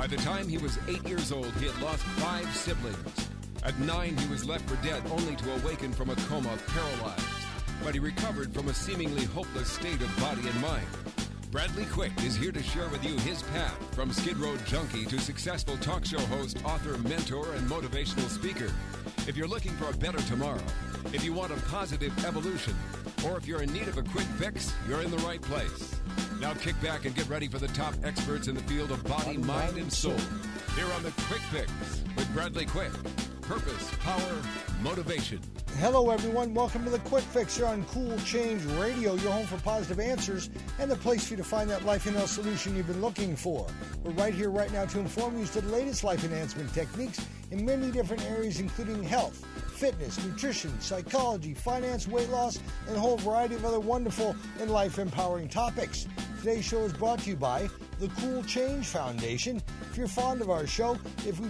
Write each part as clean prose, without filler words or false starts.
By the time he was 8 years old, he had lost 5 siblings. At 9, he was left for dead, only to awaken from a coma, paralyzed. But he recovered from a seemingly hopeless state of body and mind. Bradley Quick is here to share with you his path from Skid Row junkie to successful talk show host, author, mentor, and motivational speaker. If you're looking for a better tomorrow, if you want a positive evolution, or if you're in need of a quick fix, you're in the right place. Now kick back and get ready for the top experts in the field of body, mind, and soul. Here on the Quick Fix with Bradley Quick. Purpose, power, motivation. Hello, everyone. Welcome to the Quick Fix here on Cool Change Radio, your home for positive answers and the place for you to find that life and health solution you've been looking for. We're right here right now to inform you as to the latest life enhancement techniques in many different areas, including health, fitness, nutrition, psychology, finance, weight loss, and a whole variety of other wonderful and life-empowering topics. Today's show is brought to you by the Cool Change Foundation. If you're fond of our show, if we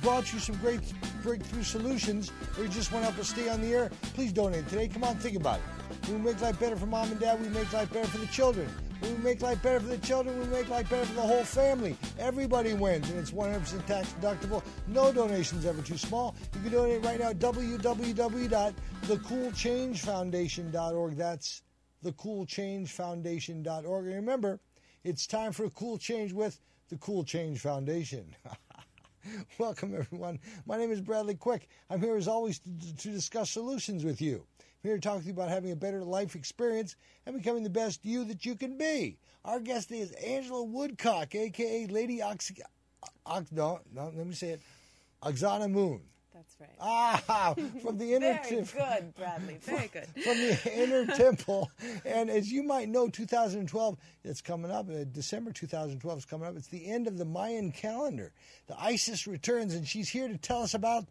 brought you some great breakthrough solutions, or you just want to help us stay on the air, please donate today. Come on, think about it. When we make life better for mom and dad, we make life better for the children. When we make life better for the children, we make life better for the whole family. Everybody wins, and it's 100% tax deductible. No donations ever too small. You can donate right now at www.thecoolchangefoundation.org. That's thecoolchangefoundation.org. And remember, it's time for a cool change with the Cool Change Foundation. Welcome, everyone. My name is Bradley Quick. I'm here, as always, to discuss solutions with you. I'm here to talk to you about having a better life experience and becoming the best you that you can be. Our guest today is Angela Woodcock, a.k.a. Lady Oxannamoon. That's right. From the inner Very good, Bradley. Very good. From the inner temple. And as you might know, 2012 is coming up. December 2012 is coming up. It's the end of the Mayan calendar. The Isis returns, and she's here to tell us about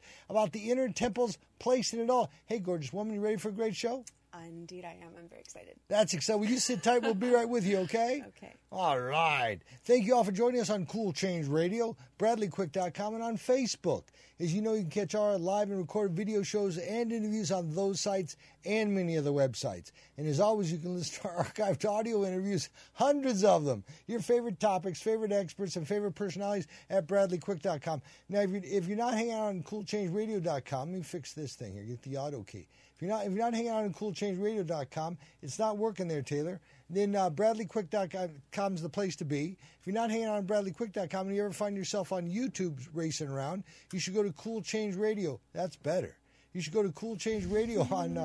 the inner temple's place in it all. Hey, gorgeous woman, you ready for a great show? Indeed, I am. I'm very excited. That's exciting. Will you sit tight? We'll be right with you, okay? Okay. All right. Thank you all for joining us on Cool Change Radio, BradleyQuick.com, and on Facebook. As you know, you can catch our live and recorded video shows and interviews on those sites and many other websites. And as always, you can listen to our archived audio interviews, hundreds of them, your favorite topics, favorite experts, and favorite personalities at BradleyQuick.com. Now, if you're not hanging out on CoolChangeRadio.com, let me fix this thing here, get the auto key. If you're not hanging out on CoolChangeRadio.com, it's not working there, Taylor. Then BradleyQuick.com is the place to be. If you're not hanging out on BradleyQuick.com and you ever find yourself on YouTube racing around, you should go to Cool Change Radio. That's better. You should go to Cool Change Radio on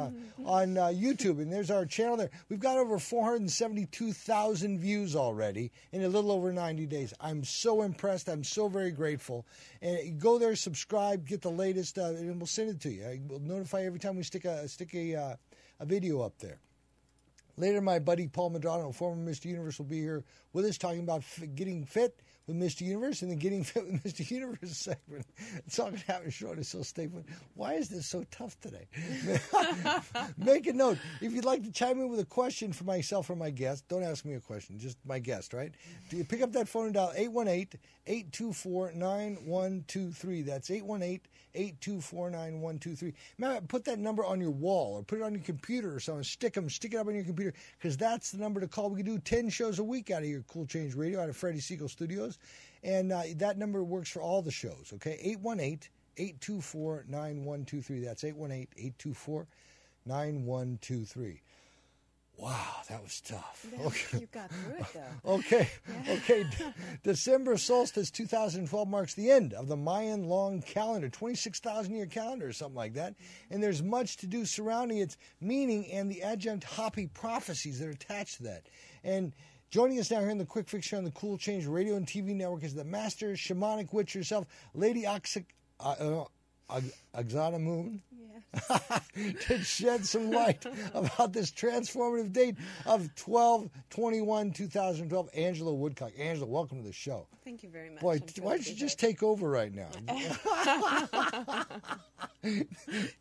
YouTube, and there's our channel there. We've got over 472,000 views already in a little over 90 days. I'm so impressed. I'm so very grateful. And go there, subscribe, get the latest, and we'll send it to you. We'll notify you every time we stick a video up there. Later, my buddy Paul Madrano, former Mr. Universe, will be here with us talking about getting fit with Mr. Universe and the Getting Fit with Mr. Universe segment. It's all going to happen short. It's so stable. Why is this so tough today? Make a note. If you'd like to chime in with a question for myself or my guest, don't ask me a question, just my guest, right? Do you pick up that phone and dial 818-824-9123. That's 818-824-9123. Put that number on your wall or put it on your computer or something. Stick it up on your computer, because that's the number to call. We can do 10 shows a week out of your Cool Change Radio, out of Freddie Siegel Studios. And that number works for all the shows, okay? 818-824-9123. That's 818-824-9123. Wow, that was tough. Okay. You got through it, though. Okay. December solstice 2012 marks the end of the Mayan long calendar, 26,000-year calendar or something like that. And there's much to do surrounding its meaning and the adjunct Hopi prophecies that are attached to that. And joining us now here in the Quick Fix Show on the Cool Change Radio and TV Network is the master shamanic witch herself, Lady Oxannamoon. To shed some light about this transformative date of 12/21/2012. Angela Woodcock. Angela, welcome to the show. Thank you very much. Boy, why don't you just take over right now? You're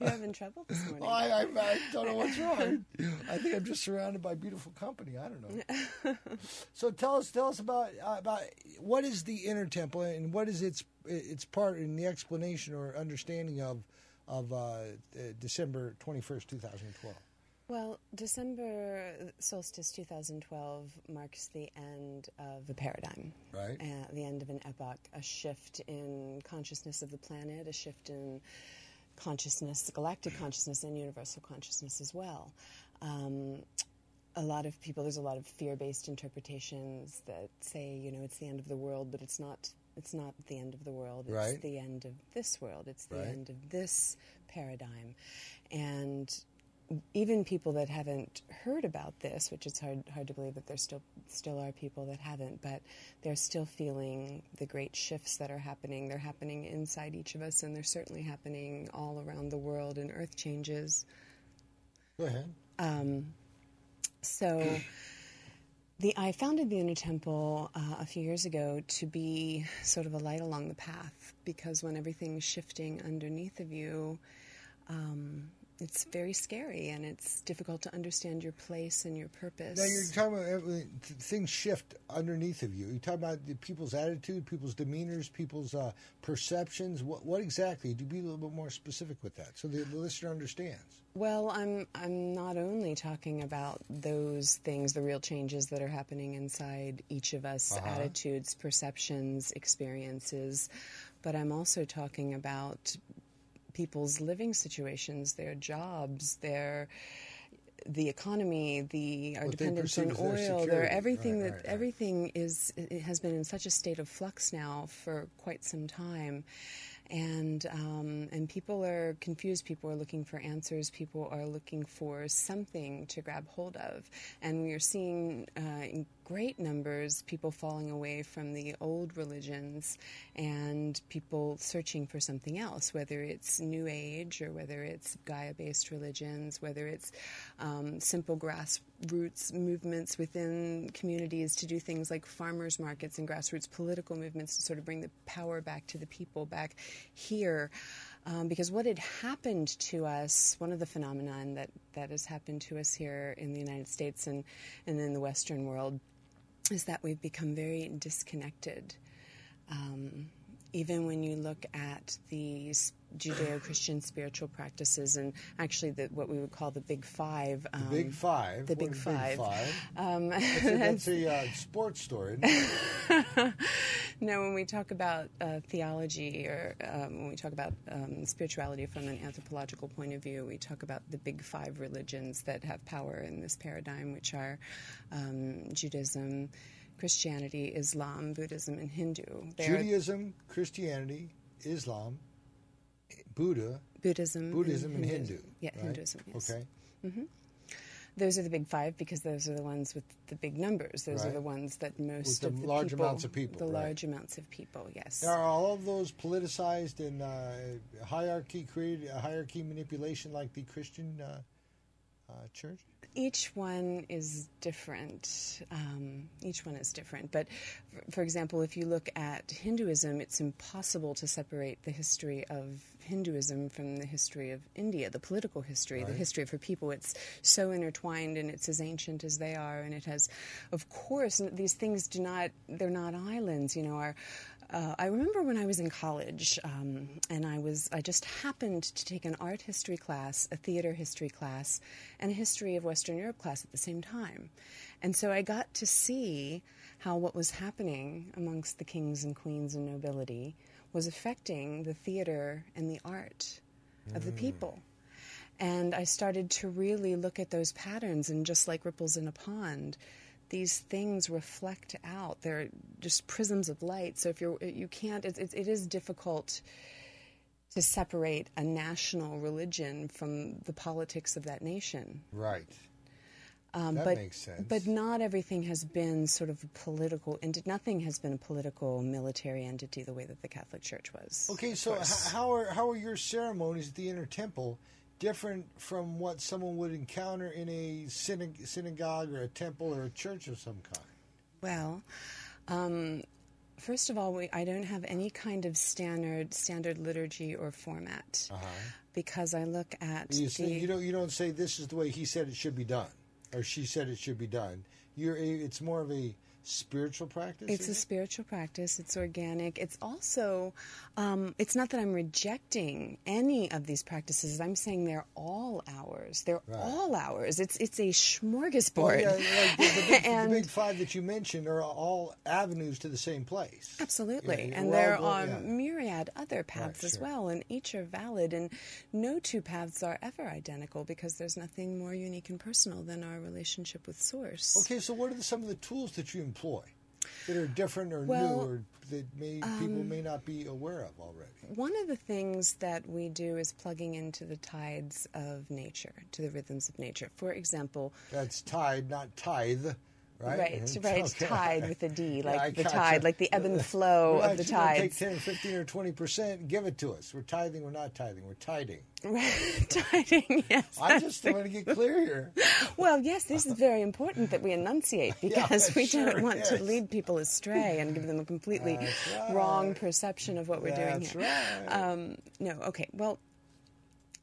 having trouble this morning. I don't know what's wrong. I think I'm just surrounded by beautiful company. I don't know. So tell us about what is the inner temple and what is its part in the explanation or understanding of December 21st, 2012. Well, December solstice 2012 marks the end of a paradigm. Right. The end of an epoch, a shift in consciousness of the planet, a shift in consciousness, galactic consciousness, and universal consciousness as well. A lot of people, there's a lot of fear-based interpretations that say, it's the end of the world, but it's not the end of the world. It's Right. the end of this world. It's the Right. end of this paradigm. And even people that haven't heard about this, which it's hard to believe that there still are people that haven't, but they're still feeling the great shifts that are happening. They're happening inside each of us, and they're certainly happening all around the world in earth changes. Go ahead. So I founded the Inner Temple a few years ago to be sort of a light along the path, because when everything's shifting underneath of you, it's very scary, and it's difficult to understand your place and your purpose. Now, you're talking about things shift underneath of you. You're talking about people's attitude, people's demeanors, people's perceptions. What exactly? Do be a little bit more specific with that so the listener understands. Well, I'm not only talking about those things, the real changes that are happening inside each of us, attitudes, perceptions, experiences, but I'm also talking about people's living situations, their jobs, the economy, our dependence on oil, everything everything it has been in such a state of flux now for quite some time. And people are confused. People are looking for answers. People are looking for something to grab hold of. And we are seeing in great numbers people falling away from the old religions and people searching for something else, whether it's New Age or whether it's Gaia-based religions, whether it's simple grassroots movements within communities to do things like farmers markets and grassroots political movements to sort of bring the power back to the people back here. Because what had happened to us, one of the phenomenon that has happened to us here in the United States and in the Western world is that we've become very disconnected. Even when you look at the Judeo-Christian spiritual practices and actually what we would call the Big Five. The Big Five? The Big Five. That's a sports story, isn't it? No, when we talk about theology or when we talk about spirituality from an anthropological point of view, we talk about the Big Five religions that have power in this paradigm, which are Judaism, Christianity, Islam, Buddhism, and Hindu. Judaism, Christianity, Islam, Buddhism, and Hindu. Yeah, right? Hinduism, yes. Okay. Mm-hmm. Those are the Big Five because those are the ones with the big numbers. Those are the ones that most of the large people... amounts of people. The large amounts of people, yes. Are all of those politicized and hierarchy manipulation like the Christian church? Each one is different. But, for example, if you look at Hinduism, it's impossible to separate the history of Hinduism from the history of India, the political history, the history of her people. It's so intertwined, and it's as ancient as they are. And it has, of course, these things they're not islands. I remember when I was in college, and I just happened to take an art history class, a theater history class, and a history of Western Europe class at the same time. And so I got to see how what was happening amongst the kings and queens and nobility was affecting the theater and the art of the people. And I started to really look at those patterns, and just like ripples in a pond, these things reflect out. They're just prisms of light. So if it is difficult to separate a national religion from the politics of that nation. Right. That makes sense. But not everything has been sort of a political, nothing has been a political military entity the way that the Catholic Church was. Okay, so how are your ceremonies at the Inner Temple different from what someone would encounter in a synagogue or a temple or a church of some kind? Well, first of all, I don't have any kind of standard liturgy or format because I look at you don't say this is the way he said it should be done or she said it should be done. It's more of a spiritual practice? It's a spiritual practice. It's organic. It's also, it's not that I'm rejecting any of these practices. I'm saying they're all ours. They're all ours. It's a smorgasbord. Well, yeah, like the big five that you mentioned are all avenues to the same place. Absolutely. Yeah, and there are myriad other paths as well, and each are valid. And no two paths are ever identical because there's nothing more unique and personal than our relationship with Source. Okay, so what are some of the tools that you employ that are different or new or that people may not be aware of already? One of the things that we do is plugging into the tides of nature, to the rhythms of nature. For example... That's tide, not tithe. Right. Okay. Tide with a D, like the tide, like the ebb and flow of the tides. Take 10, 15, or 20%, give it to us. We're tithing, we're not tithing, we're tiding. Tiding, yes. I just want to get clear here. Well, yes, this is very important that we enunciate because we don't want to lead people astray and give them a completely wrong perception of what we're doing here. That's right. No, okay, well,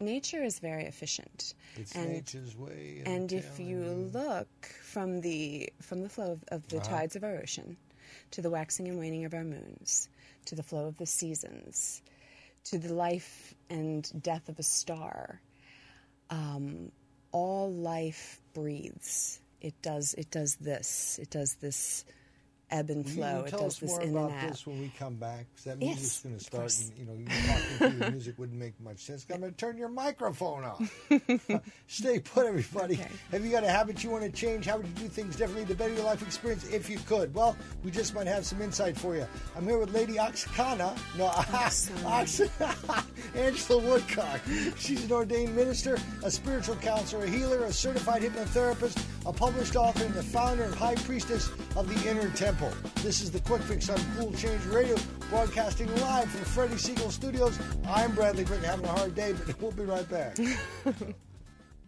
nature is very efficient. It's nature's way. And if you look from the flow of the tides of our ocean, to the waxing and waning of our moons, to the flow of the seasons, to the life and death of a star, all life breathes. It does this. It does this ebb and flow. It does this in and out. Tell us more about this when we come back, because that music's going to start, and you talking through the music wouldn't make much sense. I'm going to turn your microphone off. Stay put, everybody. Okay. Have you got a habit you want to change? How would you do things differently to better your life experience if you could? Well, we just might have some insight for you. I'm here with Lady Angela Woodcock. She's an ordained minister, a spiritual counselor, a healer, a certified hypnotherapist, a published author, and the founder and high priestess of the Inner Temple. This is the Quick Fix on Cool Change Radio, broadcasting live from Freddie Siegel Studios. I'm Bradley Quick, having a hard day, but we'll be right back.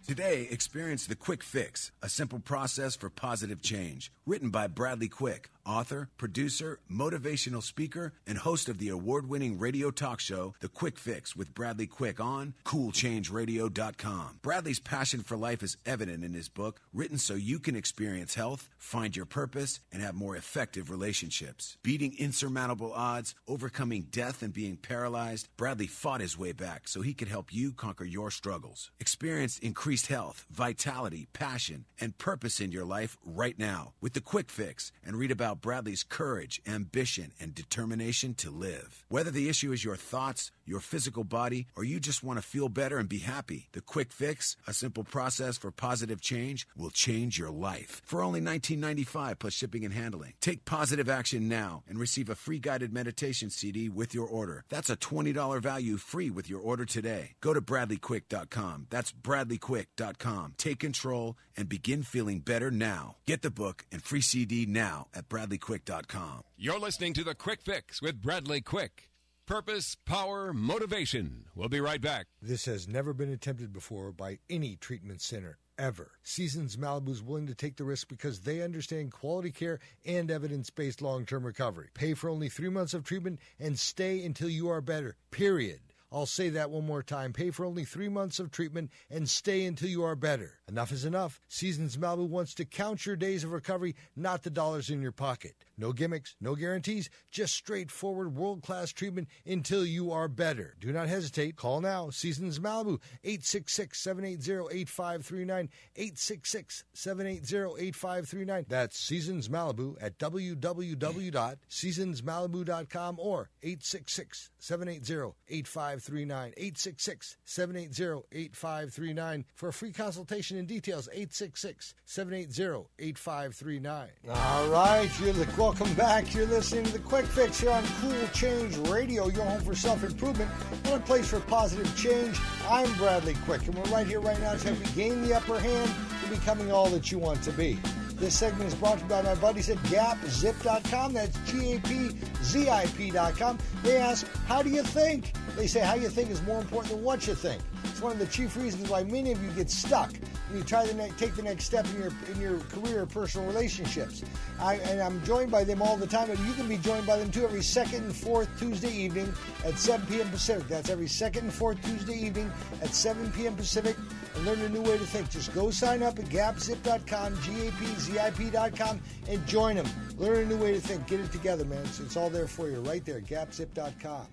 Today, experience the Quick Fix, a simple process for positive change. Written by Bradley Quick, author, producer, motivational speaker, and host of the award-winning radio talk show, The Quick Fix with Bradley Quick on CoolChangeRadio.com. Bradley's passion for life is evident in his book, written so you can experience health, find your purpose, and have more effective relationships. Beating insurmountable odds, overcoming death, and being paralyzed, Bradley fought his way back so he could help you conquer your struggles. Experience increased health, vitality, passion, and purpose in your life right now with The Quick Fix, and read about Bradley's courage, ambition, and determination to live. Whether the issue is your thoughts, your physical body, or you just want to feel better and be happy, The Quick Fix, a simple process for positive change, will change your life. For only $19.95 plus shipping and handling. Take positive action now and receive a free guided meditation CD with your order. That's a $20 value free with your order today. Go to BradleyQuick.com. That's BradleyQuick.com. Take control and begin feeling better now. Get the book and free CD now at BradleyQuick.com. You're listening to The Quick Fix with Bradley Quick. Purpose, power, motivation. We'll be right back. This has never been attempted before by any treatment center, ever. Seasons Malibu is willing to take the risk because they understand quality care and evidence-based long-term recovery. Pay for only 3 months of treatment and stay until you are better, period. I'll say that one more time. Pay for only 3 months of treatment and stay until you are better. Enough is enough. Seasons Malibu wants to count your days of recovery, not the dollars in your pocket. No gimmicks, no guarantees, just straightforward world-class treatment until you are better. Do not hesitate. Call now. Seasons Malibu, 866-780-8539, 866-780-8539. That's Seasons Malibu at www.seasonsmalibu.com or 866-780-8539. 866-780-8539 for a free consultation and details. 866-780-8539. All right, welcome back. You're listening to The Quick Fix here on Cool Change Radio, your home for self-improvement and a place for positive change. I'm Bradley Quick, and we're right here right now to help you gain the upper hand to becoming all that you want to be. This segment is brought to you by my buddies at GapZip.com. That's GAPZIP.com. They ask, how do you think? They say how you think is more important than what you think. It's one of the chief reasons why many of you get stuck when you try to take the next step in your career or personal relationships. I'm joined by them all the time, but you can be joined by them too every second and fourth Tuesday evening at 7 p.m. Pacific. That's every second and fourth Tuesday evening at 7 p.m. Pacific, and learn a new way to think. Just go sign up at gapzip.com, gapzip.com, and join them. Learn a new way to think. Get it together, man. It's all there for you right there, gapzip.com.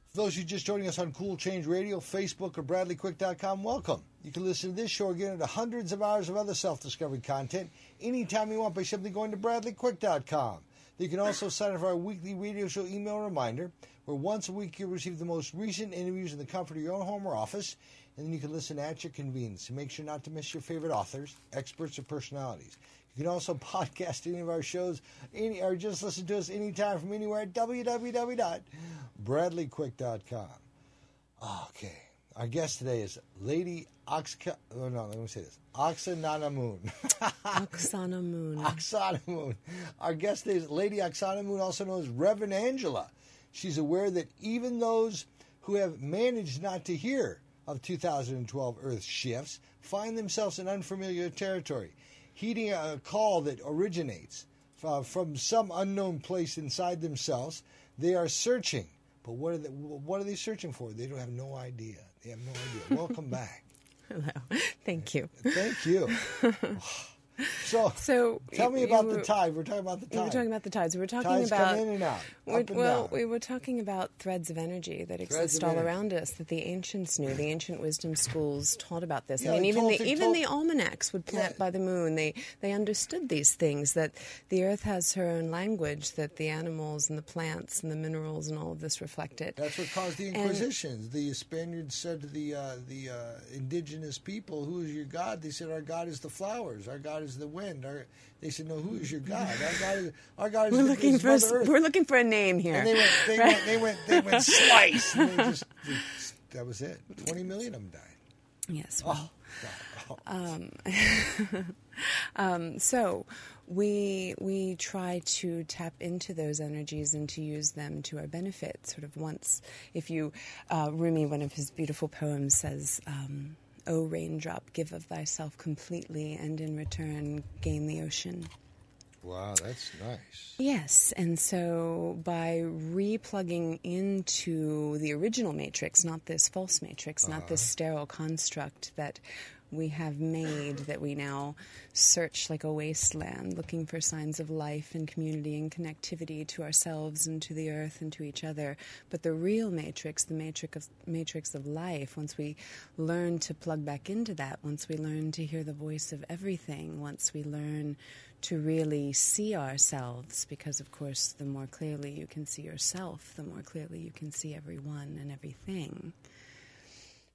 For those who are just joining us on Cool Change Radio, Facebook, or BradleyQuick.com, welcome. You can listen to this show again to hundreds of hours of other self-discovery content anytime you want by simply going to BradleyQuick.com. You can also sign up for our weekly radio show email reminder, where once a week you'll receive the most recent interviews in the comfort of your own home or office, and then you can listen at your convenience. So make sure not to miss your favorite authors, experts, or personalities. You can also podcast any of our shows or just listen to us anytime from anywhere at www.bradleyquick.com. Okay. Our guest today is Lady Oxannamoon. Oxannamoon. Our guest today is Lady Oxannamoon, also known as Reverend Angela. She's aware that even those who have managed not to hear of 2012 Earth shifts find themselves in unfamiliar territory, heeding a call that originates from some unknown place inside themselves. They are searching, but what are they searching for? They don't have no idea. They have no idea. Welcome back. Hello. Thank you. Thank you. So tell me about the tide. We're talking about the tide. We were talking about the tides. We were talking tides about come in and out. We were talking about threads of energy that exist all around us that the ancients knew. The ancient wisdom schools taught about this. Yeah, I mean, even the almanacs would plant by the moon. They understood these things, that the earth has her own language, that the animals and the plants and the minerals and all of this reflect it. That's what caused the Inquisitions. The Spaniards said to the indigenous people, "Who is your God?" They said, "Our God is the flowers. Our God is the wind." They said, "No, who is your God? Our God is Mother Earth." We're looking for a name here. And they went slice. And that was it. 20 million of them died. Yes. Well. So we try to tap into those energies and to use them to our benefit. Sort of once, if you, Rumi, one of his beautiful poems says, "O raindrop, give of thyself completely, and in return gain the ocean." Wow, that's nice. Yes, and so by replugging into the original matrix, not this false matrix, not this sterile construct that we have made, that we now search like a wasteland, looking for signs of life and community and connectivity to ourselves and to the earth and to each other. But the real matrix, the matrix of life, once we learn to plug back into that, once we learn to hear the voice of everything, once we learn to really see ourselves, because of course the more clearly you can see yourself, the more clearly you can see everyone and everything.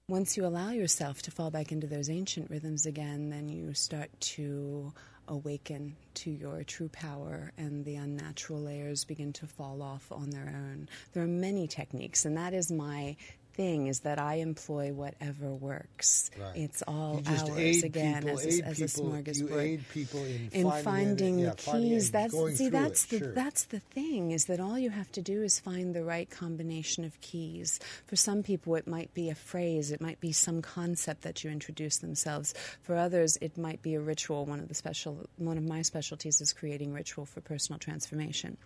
Once you allow yourself to fall back into those ancient rhythms again, then you start to awaken to your true power, and the unnatural layers begin to fall off on their own. There are many techniques, and that is my thing, is that I employ whatever works. Right. It's all just ours again, as a smorgasbord. You aid people in finding keys. That's the thing, is that all you have to do is find the right combination of keys. For some people, it might be a phrase, it might be some concept that you introduce themselves. For others, it might be a ritual. One of my specialties is creating ritual for personal transformation.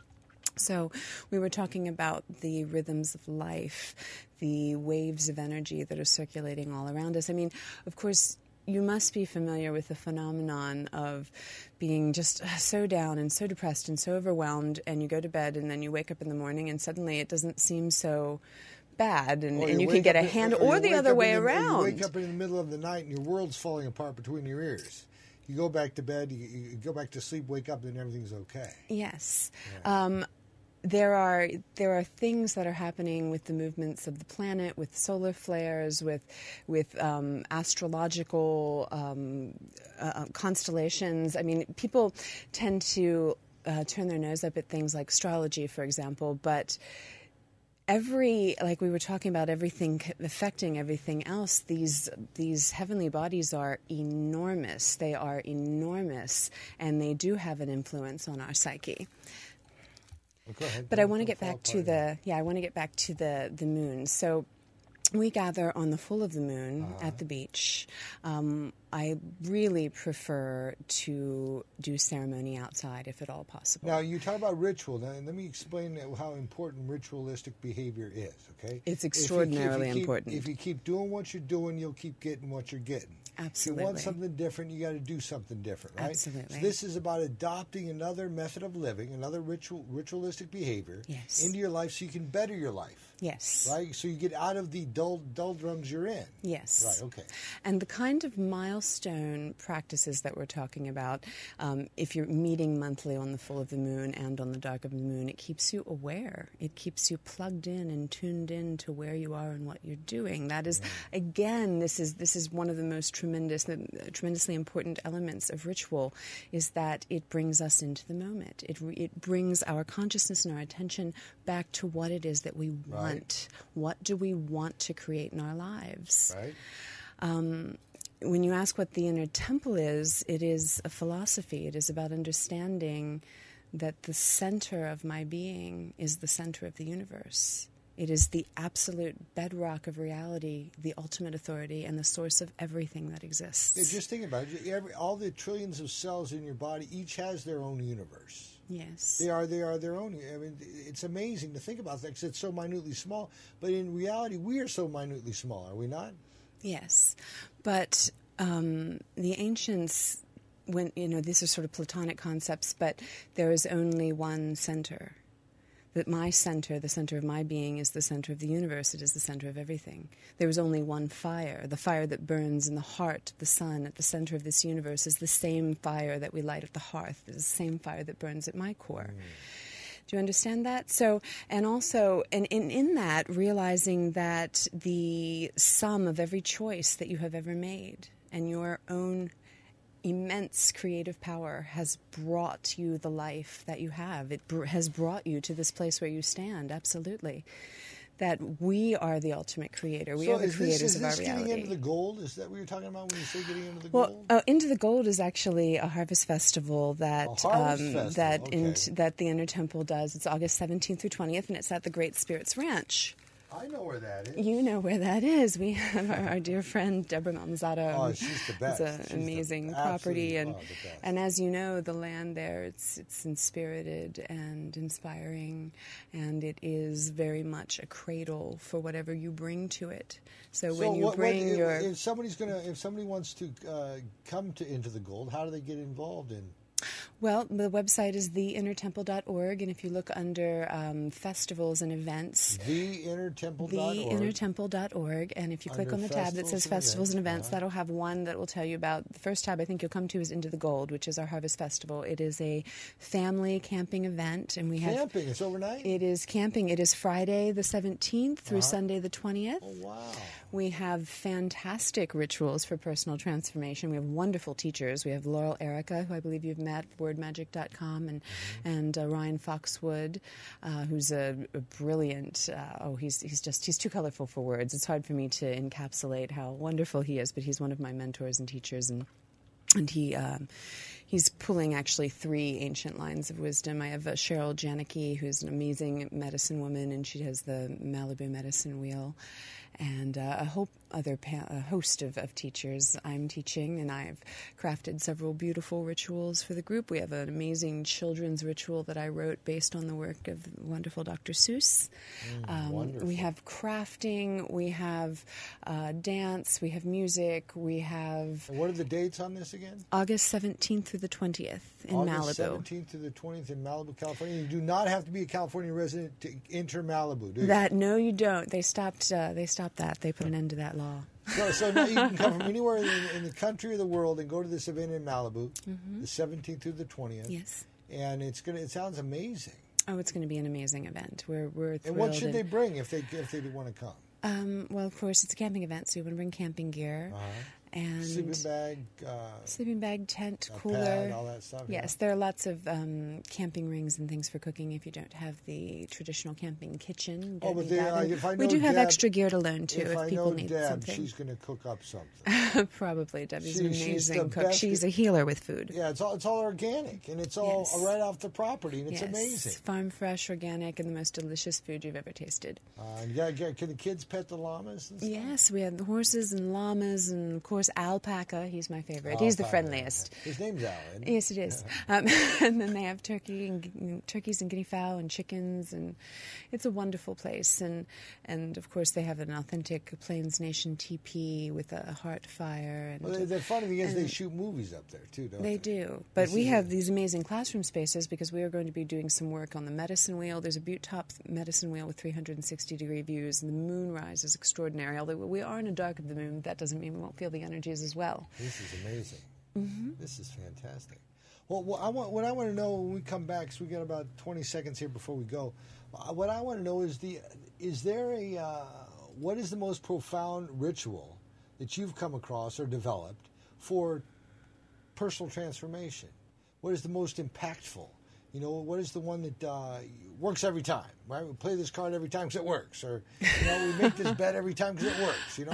So we were talking about the rhythms of life, the waves of energy that are circulating all around us. I mean, of course, you must be familiar with the phenomenon of being just so down and so depressed and so overwhelmed, and you go to bed and then you wake up in the morning and suddenly it doesn't seem so bad, and you can get a hand, or the other way around. You wake up in the middle of the night and your world's falling apart between your ears. You go back to bed, you go back to sleep, wake up, and everything's okay. Yes. Yeah. There are things that are happening with the movements of the planet, with solar flares, with astrological constellations. I mean, people tend to turn their nose up at things like astrology, for example, but like we were talking about, everything affecting everything else, these heavenly bodies are enormous. They are enormous, and they do have an influence on our psyche. Well, go ahead. But I want to get back to the moon. So we gather on the full of the moon at the beach. I really prefer to do ceremony outside if at all possible. Now, you talk about ritual. Now, let me explain how important ritualistic behavior is, okay? It's extraordinarily important. If you keep doing what you're doing, you'll keep getting what you're getting. Absolutely. If you want something different, you got to do something different, right? Absolutely. So this is about adopting another method of living, another ritualistic behavior into your life so you can better your life. Yes. Right? So you get out of the doldrums you're in. Yes. Right, okay. And the kind of milestone practices that we're talking about, if you're meeting monthly on the full of the moon and on the dark of the moon, it keeps you aware. It keeps you plugged in and tuned in to where you are and what you're doing. That is, again, this is one of the most tremendously important elements of ritual, is that it brings us into the moment. It brings our consciousness and our attention back to what it is that we want. What do we want to create in our lives? Right. When you ask what the inner temple is, it is a philosophy. It is about understanding that the center of my being is the center of the universe. It is the absolute bedrock of reality, the ultimate authority, and the source of everything that exists. Yeah, just think about it. All the trillions of cells in your body each has their own universe. Yes. They are their own. I mean, it's amazing to think about that because it's so minutely small. But in reality, we are so minutely small, are we not? Yes. But the ancients, these are sort of Platonic concepts, but there is only one center. That my center, the center of my being, is the center of the universe. It is the center of everything. There is only one fire. The fire that burns in the heart of the sun at the center of this universe is the same fire that we light at the hearth. It is the same fire that burns at my core. Do you understand that? So, and also, and in that, realizing that the sum of every choice that you have ever made and your own immense creative power has brought you the life that you have. It has brought you to this place where you stand, absolutely. That we are the ultimate creator. We are the creators of our reality. Is this getting into the gold? Is that what you're talking about when you say getting into the gold? Well, Into the Gold is actually a harvest festival that that the Inner Temple does. It's August 17th through 20th, and it's at the Great Spirits Ranch. I know where that is. You know where that is. We have our dear friend Deborah Malmazzato. Oh, she's the best. It's an amazing property, and as you know, the land there it's inspirited and inspiring, and it is very much a cradle for whatever you bring to it. So when you bring if somebody wants to come to Into the Gold, how do they get involved in? Well, the website is theinnertemple.org, and if you look under festivals and events, theinnertemple.org, and if you click on the tab that says festivals and events, that'll have one that will tell you about, the first tab I think you'll come to is Into the Gold, which is our Harvest Festival. It is a family camping event, and we have... Camping? It's overnight? It is camping. It is Friday the 17th through Sunday the 20th. Oh, wow. We have fantastic rituals for personal transformation. We have wonderful teachers. We have Laurel Erica, who I believe you've met, wordmagic.com, and Ryan Foxwood, who's a brilliant, he's too colorful for words. It's hard for me to encapsulate how wonderful he is, but he's one of my mentors and teachers, and he's pulling actually 3 ancient lines of wisdom. I have Cheryl Janicki, who's an amazing medicine woman, and she has the Malibu medicine wheel, and a host of teachers. I'm teaching, and I've crafted several beautiful rituals for the group. We have an amazing children's ritual that I wrote based on the work of wonderful Dr. Seuss. We have crafting, we have dance, we have music, we have... And what are the dates on this again? August 17th through the 20th in Malibu. August 17th through the 20th in Malibu, California. You do not have to be a California resident to enter Malibu, do you? No, you don't. They stopped that. They put an end to that law. So now you can come from anywhere in the country or the world and go to this event in Malibu, the 17th through the 20th. Yes. And it sounds amazing. Oh, it's going to be an amazing event. We're thrilled. And what should they bring if they want to come? Well, of course, it's a camping event, so you want to bring camping gear. And sleeping bag, tent, cooler, pad, all that stuff. Yes, there are lots of camping rings and things for cooking if you don't have the traditional camping kitchen. But we do have extra gear to loan too if people need Deb, something. She's going to cook up something. Probably. Deb is an amazing cook. She's a healer with food. Yeah, it's all organic, and it's all right off the property, and it's amazing. Farm fresh, organic, and the most delicious food you've ever tasted. Can the kids pet the llamas and stuff? Yes, we have the horses and llamas, and of course course, alpaca. He's my favorite. He's the friendliest. His name's Al, isn't it? Yes, it is. And then they have turkeys and guinea fowl and chickens, and it's a wonderful place. And of course, they have an authentic Plains Nation teepee with a heart fire. And, well, they're funny because they shoot movies up there, too, don't they? They do. But we have these amazing classroom spaces because we are going to be doing some work on the medicine wheel. There's a butte top medicine wheel with 360-degree views, and the moonrise is extraordinary. Although we are in a dark of the moon, that doesn't mean we won't feel the energies as well. This is amazing. Mm-hmm. This is fantastic. Well, what I want to know when we come back, because we got about 20 seconds here before we go, what I want to know is what is the most profound ritual that you've come across or developed for personal transformation? What is the most impactful? You know, what is the one that works every time, right? We play this card every time because it works. Or, you know, we make this bet every time because it works, you know?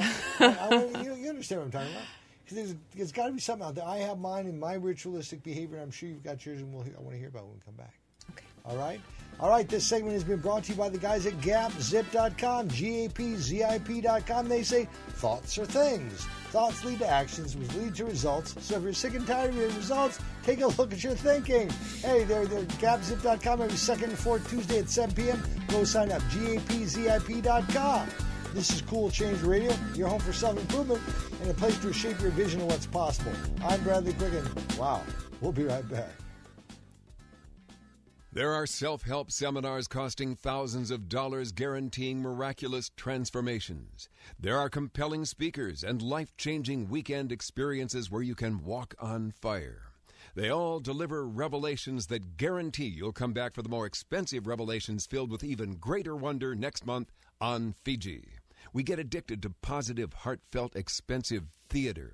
You understand what I'm talking about? Because there's got to be something out there. I have mine and my ritualistic behavior, and I'm sure you've got yours, and I want to hear about it when we come back. Okay. All right? All right, this segment has been brought to you by the guys at GapZip.com, GAPZIP.com. They say thoughts are things. Thoughts lead to actions, which lead to results. So if you're sick and tired of your results, take a look at your thinking. Hey, they're GapZip.com every second and fourth Tuesday at 7 p.m. Go sign up, GAPZIP.com. This is Cool Change Radio, your home for self-improvement and a place to shape your vision of what's possible. I'm Bradley Quicken. Wow, we'll be right back. There are self-help seminars costing thousands of dollars guaranteeing miraculous transformations. There are compelling speakers and life-changing weekend experiences where you can walk on fire. They all deliver revelations that guarantee you'll come back for the more expensive revelations filled with even greater wonder next month on Fiji. We get addicted to positive, heartfelt, expensive theater.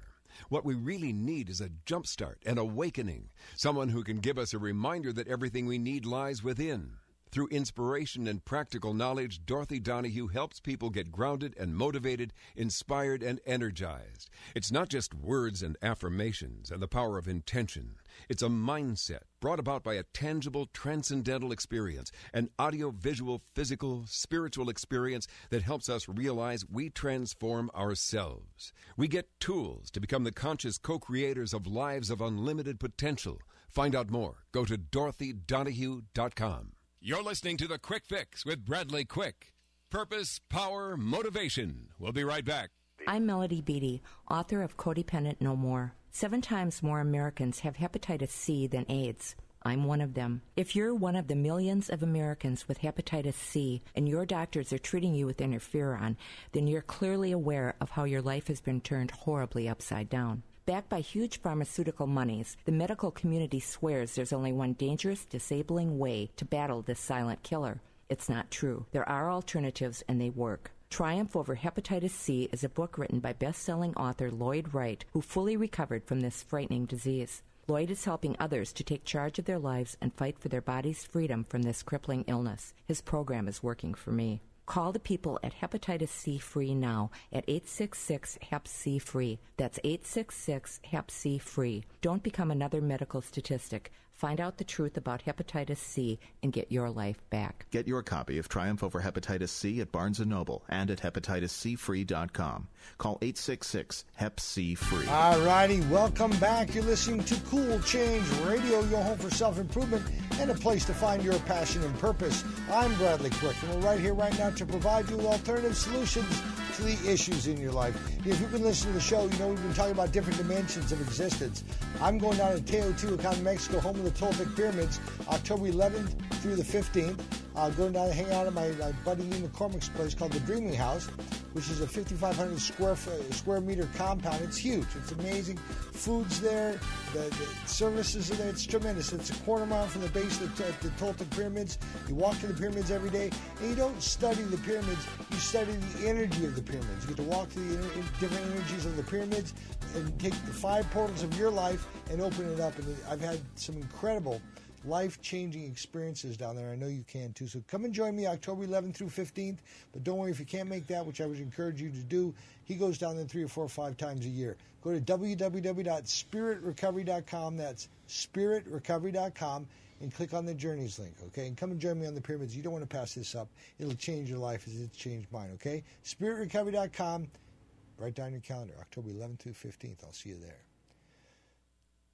What we really need is a jumpstart, an awakening, someone who can give us a reminder that everything we need lies within. Through inspiration and practical knowledge, Dorothy Donahue helps people get grounded and motivated, inspired and energized. It's not just words and affirmations and the power of intention. It's a mindset brought about by a tangible, transcendental experience, an audio-visual, physical, spiritual experience that helps us realize we transform ourselves. We get tools to become the conscious co-creators of lives of unlimited potential. Find out more. Go to DorothyDonahue.com. You're listening to The Quick Fix with Bradley Quick. Purpose, power, motivation. We'll be right back. I'm Melody Beattie, author of Codependent No More. 7 times more Americans have hepatitis C than AIDS. I'm one of them. If you're one of the millions of Americans with hepatitis C and your doctors are treating you with interferon, then you're clearly aware of how your life has been turned horribly upside down. Backed by huge pharmaceutical monies, the medical community swears there's only one dangerous, disabling way to battle this silent killer. It's not true. There are alternatives, and they work. Triumph Over Hepatitis C is a book written by best-selling author Lloyd Wright, who fully recovered from this frightening disease. Lloyd is helping others to take charge of their lives and fight for their body's freedom from this crippling illness. His program is working for me. Call the people at Hepatitis C Free now at 866-HEP-C-FREE. That's 866-HEP-C-FREE. Don't become another medical statistic. Find out the truth about hepatitis C and get your life back. Get your copy of Triumph Over Hepatitis C at Barnes & Noble and at hepatitiscfree.com. Call 866-HEP-C-FREE. All righty, welcome back. You're listening to Cool Change Radio, your home for self-improvement and a place to find your passion and purpose. I'm Bradley Quick, and we're right here right now to provide you with alternative solutions to the issues in your life. If you've been listening to the show, you know we've been talking about different dimensions of existence. I'm going down to Teotihuacan, Mexico, home of the Toltec Pyramids, October 11th through the 15th. Going down to hang out at my buddy Lee McCormick's place called the Dreaming House, which is a 5,500 square meter compound. It's huge. It's amazing. Food's there. The services are there. It's tremendous. It's a quarter mile from the base of the Toltec Pyramids. You walk to the pyramids every day, and you don't study the pyramids. You study the energy of the pyramids. You get to walk through the different energies of the pyramids and take the 5 portals of your life and open it up. And I've had some incredible life-changing experiences down there. I know you can too. So come and join me October 11th through 15th. But don't worry, if you can't make that, which I would encourage you to do, he goes down there 3 or 4 or 5 times a year. Go to www.spiritrecovery.com. That's spiritrecovery.com. And click on the Journeys link, okay? And come and join me on the pyramids. You don't want to pass this up. It'll change your life as it's changed mine, okay? spiritrecovery.com. Write down your calendar, October 11th through 15th. I'll see you there.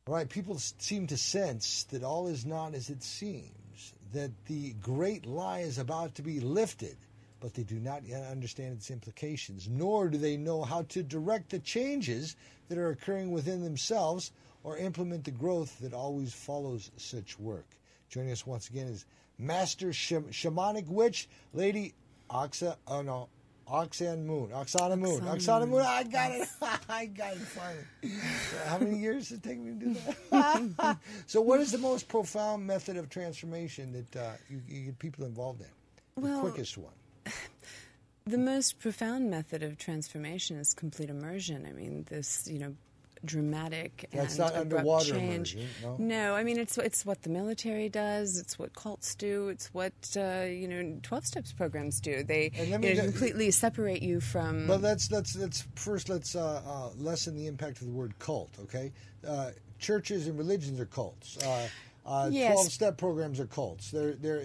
All right, people seem to sense that all is not as it seems, that the great lie is about to be lifted, but they do not yet understand its implications, nor do they know how to direct the changes that are occurring within themselves or implement the growth that always follows such work. Joining us once again is Master Shamanic Witch, Lady Oxannamoon. Oxannamoon. I got it. I got it finally. How many years did it take me to do that? So what is the most profound method of transformation that you get people involved in? The quickest one. The most profound method of transformation is complete immersion. I mean, this, dramatic and That's not abrupt underwater change. Immersion, No, I mean it's what the military does. It's what cults do. It's what 12 steps programs do. They completely separate you from. Well, let's first lessen the impact of the word cult. Okay, churches and religions are cults. 12-step programs are cults. They're.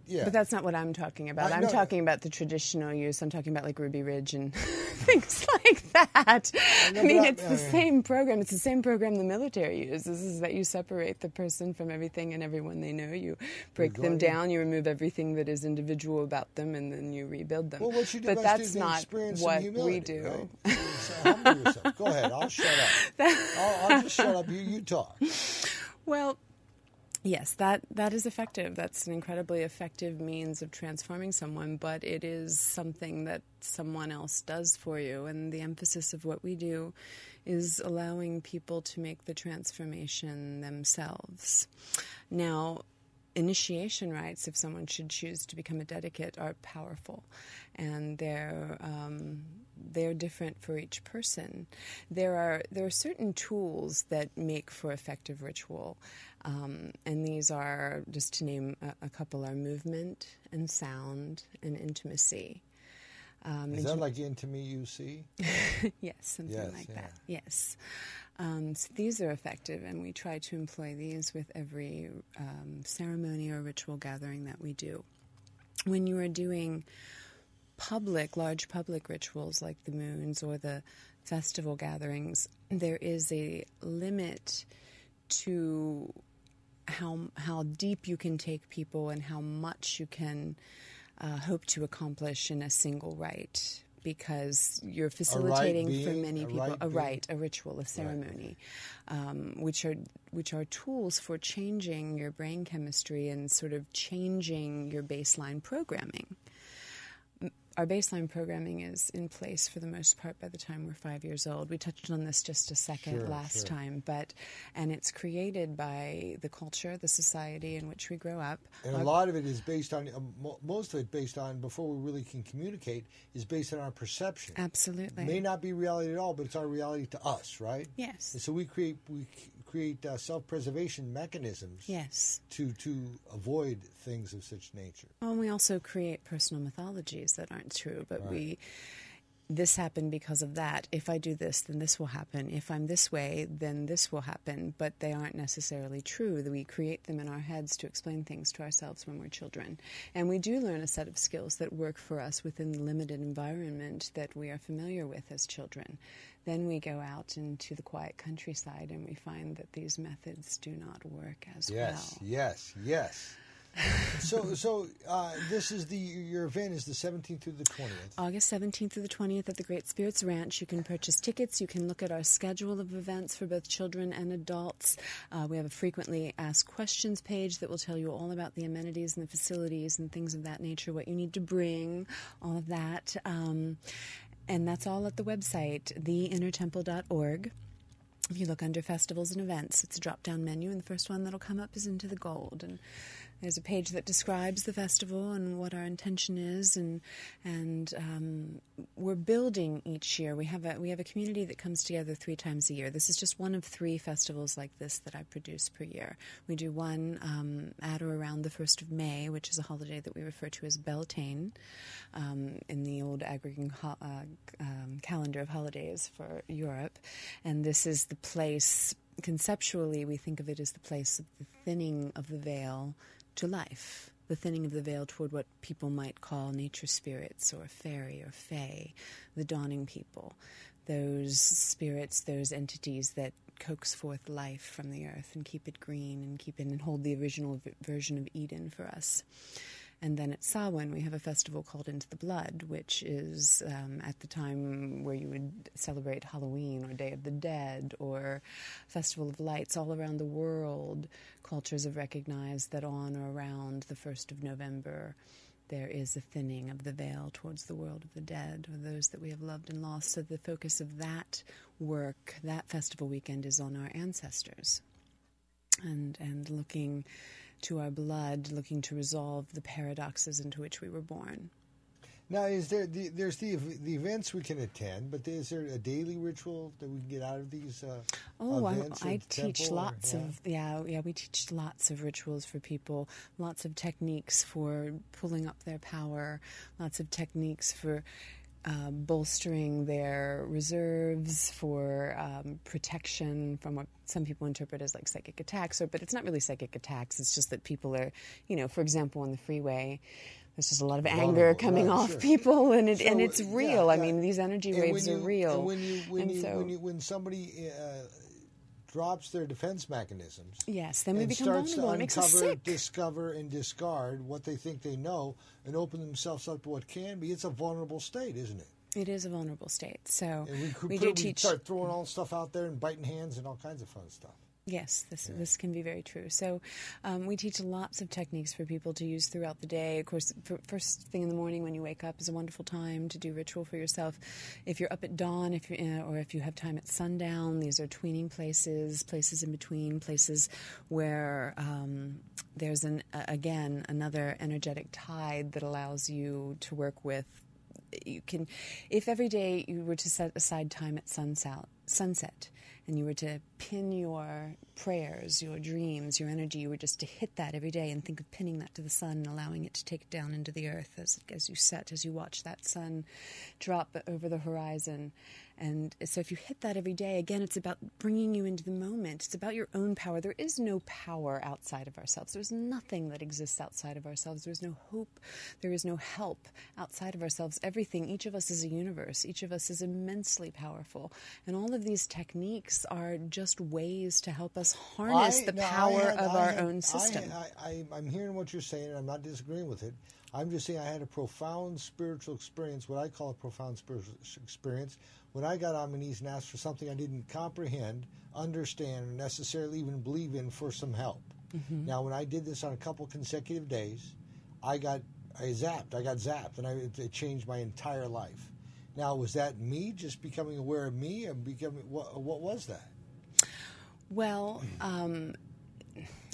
Yeah. But that's not what I'm talking about. I'm talking about the traditional use. I'm talking about like Ruby Ridge and things like that. I mean, it's the same program. It's the same program the military uses, is that you separate the person from everything and everyone they know. You break them down, you remove everything that is individual about them, and then you rebuild them. Well, what you do but that's not what we do. Right? So humble yourself. Go ahead. I'll shut up. I'll just shut up. You talk. Well, yes, that is effective. That's an incredibly effective means of transforming someone, but it is something that someone else does for you. And the emphasis of what we do is allowing people to make the transformation themselves. Now, initiation rites, if someone should choose to become a dedicate, are powerful, and they're different for each person. There are certain tools that make for effective ritual, and these are, just to name a couple, are movement and sound and intimacy. Is that like Intimacy? Yes, something like that. Yes. So these are effective, and we try to employ these with every ceremony or ritual gathering that we do. When you are doing large public rituals like the moons or the festival gatherings, there is a limit to how deep you can take people and how much you can hope to accomplish in a single rite, because you're facilitating for many people a ritual, a ceremony, which are tools for changing your brain chemistry and sort of changing your baseline programming. Our baseline programming is in place for the most part by the time we're 5 years old. We touched on this just a second last time, and it's created by the culture, the society in which we grow up. And a lot of it is based on, most of it based on, before we really can communicate, is based on our perception. Absolutely. It may not be reality at all, but it's our reality to us, right? Yes. And so we create self-preservation mechanisms. Yes. To avoid things of such nature. Well, and we also create personal mythologies that aren't true, but this happened because of that. If I do this, then this will happen. If I'm this way, then this will happen. But they aren't necessarily true. We create them in our heads to explain things to ourselves when we're children. And we do learn a set of skills that work for us within the limited environment that we are familiar with as children. Then we go out into the quiet countryside and we find that these methods do not work as well. Yes. So this is your event is the 17th through the 20th. August 17th through the 20th at the Great Spirits Ranch. You can purchase tickets. You can look at our schedule of events for both children and adults. We have a frequently asked questions page that will tell you all about the amenities and the facilities and things of that nature, what you need to bring, all of that. And that's all at the website, theinnertemple.org. If you look under festivals and events, it's a drop-down menu, and the first one that'll come up is Into the Gold. And there's a page that describes the festival and what our intention is, and we're building each year. We have a community that comes together 3 times a year. This is just one of 3 festivals like this that I produce per year. We do one at or around the 1st of May, which is a holiday that we refer to as Beltane in the old Agrarian calendar of holidays for Europe. And this is the place, conceptually, we think of it as the place of the thinning of the veil to life, the thinning of the veil toward what people might call nature spirits or fairy or fae, the dawning people. those spirits, those entities that coax forth life from the earth and keep it green and keep it and hold the original version of Eden for us. And then at Samhain, we have a festival called Into the Blood, which is at the time where you would celebrate Halloween or Day of the Dead or Festival of Lights all around the world. Cultures have recognized that on or around the 1st of November, there is a thinning of the veil towards the world of the dead, or those that we have loved and lost. So the focus of that work, that festival weekend, is on our ancestors and looking to our blood, looking to resolve the paradoxes into which we were born. Now, is there there's the events we can attend, but is there a daily ritual that we can get out of these events? I teach lots of we teach lots of rituals for people, lots of techniques for pulling up their power, lots of techniques for bolstering their reserves, for protection from what some people interpret as like psychic attacks, but it's not really psychic attacks. It's just that people are, for example, on the freeway, there's just a lot of anger coming off people, and it's real. I mean, these energy waves are real. When somebody drops their defense mechanisms, yes, then we become vulnerable. It makes us sick. Discover and discard what they think they know, and open themselves up to what can be. It's a vulnerable state, isn't it? It is a vulnerable state. So we start throwing all stuff out there and biting hands and all kinds of fun stuff. Yes, this can be very true. So we teach lots of techniques for people to use throughout the day. Of course, first thing in the morning when you wake up is a wonderful time to do ritual for yourself. If you're up at dawn, or if you have time at sundown, these are tweening places in between, places where there's another energetic tide that allows you to work with. You can, if every day you were to set aside time at sunset, and you were to pin your prayers, your dreams, your energy, you were just to hit that every day and think of pinning that to the sun and allowing it to take it down into the earth as you watch that sun drop over the horizon. And so if you hit that every day, again, it's about bringing you into the moment. It's about your own power. There is no power outside of ourselves. There's nothing that exists outside of ourselves. There's no hope. There is no help outside of ourselves. Everything, each of us is a universe. Each of us is immensely powerful. And all of these techniques are just ways to help us harness the power of our own system. I'm hearing what you're saying, and I'm not disagreeing with it. I'm just saying I had a profound spiritual experience, what I call a profound spiritual experience, when I got on my knees and asked for something I didn't comprehend, understand, or necessarily even believe in for some help. Mm-hmm. Now, when I did this on a couple consecutive days, I got zapped, and it changed my entire life. Now, was that me just becoming aware of me, and what was that? Well,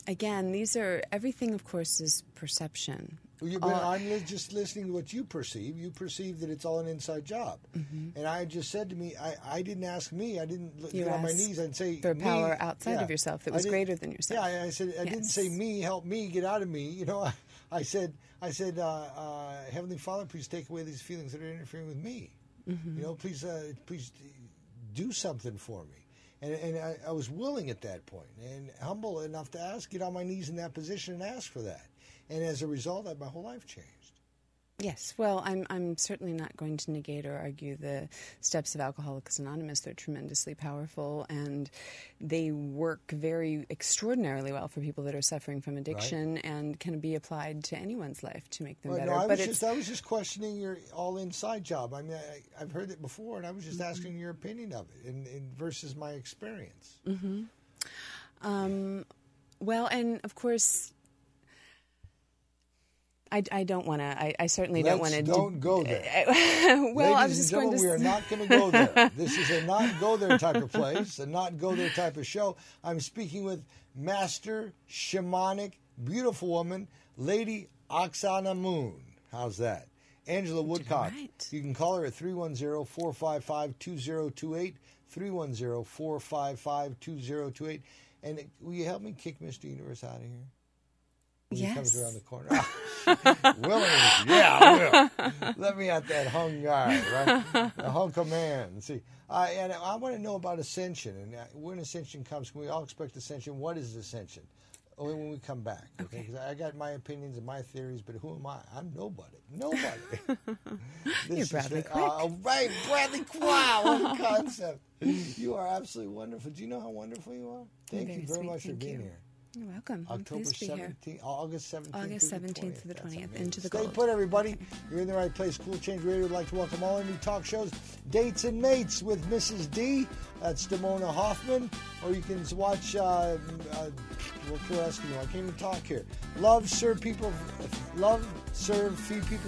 again, everything, of course, is perception. I'm just listening to what you perceive. You perceive that it's all an inside job. Mm-hmm. And I just said to me, I didn't ask me. I didn't get on my knees and say, for power outside of yourself that was greater than yourself. Yeah, I said, I didn't say me, help me, get out of me. I said, Heavenly Father, please take away these feelings that are interfering with me. Mm-hmm. Please do something for me. And I was willing at that point and humble enough to get on my knees in that position and ask for that. And as a result, my whole life changed. Yes. Well, I'm certainly not going to negate or argue the steps of Alcoholics Anonymous. They're tremendously powerful, and they work very extraordinarily well for people that are suffering from addiction, and can be applied to anyone's life to make them better. No, I was just questioning your all inside job. I mean, I've heard it before, and I was just asking your opinion of it versus my experience. Mm-hmm. Well, and of course, I don't want to. I certainly don't want to. Don't go there. Well, I was just going to. We are not going to go there. This is a not go there type of place, a not go there type of show. I'm speaking with Master Shamanic, beautiful woman, Lady Oxannamoon. How's that? Angela Woodcock. Right. You can call her at 310-455-2028, 310-455-2028. And will you help me kick Mr. Universe out of here? When he comes around the corner. Willing, yeah, I will. Let me at that hung guy, right? The hunk of man. See, and I want to know about Ascension. And when Ascension comes, can we all expect Ascension? What is Ascension? when we come back, okay? Because I got my opinions and my theories, but who am I? I'm nobody. Nobody. You're Bradley Quick. Right, Bradley Quick. Wow, what a concept. You are absolutely wonderful. Do you know how wonderful you are? Thank you very much for being here. You're welcome. October 17th, August 17th. August 17th to the 20th. Into the Stay gold. put, everybody. You're in the right place. Cool Change Radio would like to welcome all our new talk shows, Dates and Mates with Mrs. D. That's Damona Hoffman. Or you can watch, what can I ask you? I can't even talk here. Love, Serve, Feed People.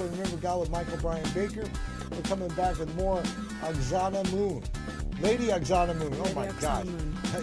And Remember God with Michael Brian Baker. We're coming back with more Oxannamoon. Lady Oxannamoon. Oh, my God.